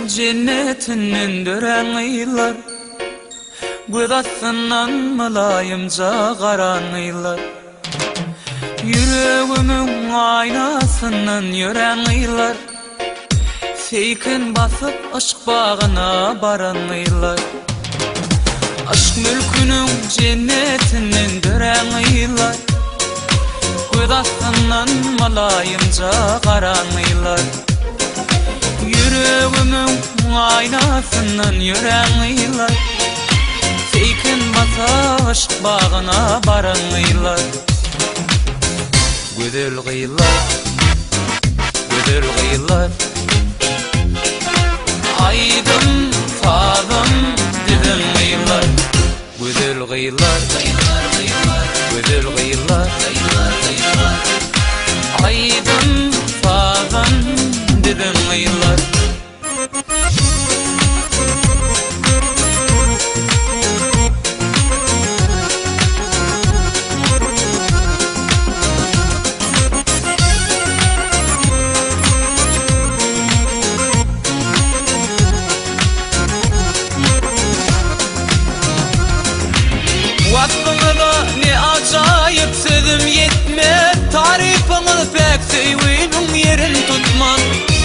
cennetinin döreniyler, Gödasından malayımca qaranıylar. Yüreğimin aynasından yöreniyler, Seykin basıp aşk bağına baranıylar. Aşk mülkünün cennetinin döreniyler, Gödasından malayımca qaranıylar. Yüreğimin aynasından yöreniyler, Seykin basa aşk bağına baranıylar. Güzel gıylar, güzel gıylar, aydım sazım dedim gıylar. Güzel gıylar, güzel gıylar, aydım sazım dedim gıylar. Vakfına ne acayip sözüm yetmez, tarifini pek sevdiğim yerin tutmaz.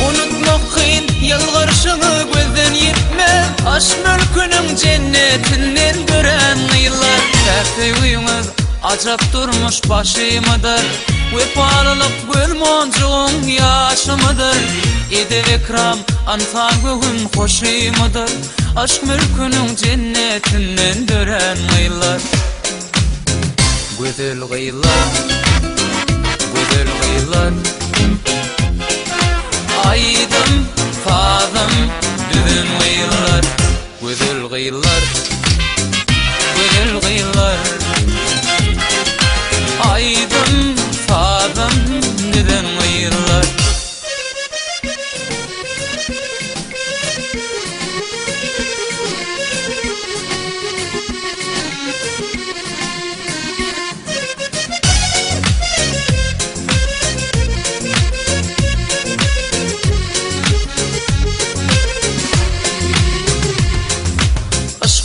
Unutmak kıyın, yalvarışını gözden yetmez, aşk mülkünün cennetinden gören yıllar. Pek sevdiğimiz acap durmuş başımıdır, Vefalılık gülmoncuğun yaşımıdır. Edip ikram ansan bugün hoşumıdır, aşk mülkünün cennetinden gören yıllar. Güzel gıylar, güzel gıylar, aydım sazım düzün gıylar. Güzel gıylar, güzel gıylar, aydım sazım düzün gıylar.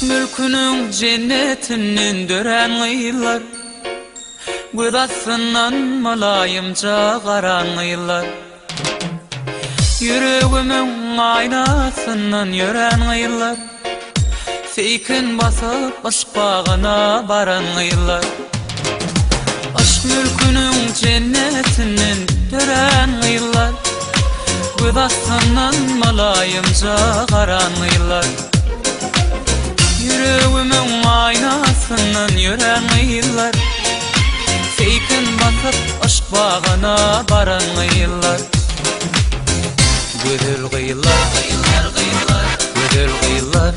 Mülkünün cennetinin döreniyler, Gödasından malayımca qaranıylar. Yüreğimin aynasından yöreniyler, Seykin basıp aşk bağına baranıylar. Aşk mülkünün cennetinin döreniyler, Gödasından malayımca qaranıylar. Yüreğimin aynasından yöreniyler, Seykin basıp aşk bağına baranıylar. Güzel gıylar, güzel gıylar,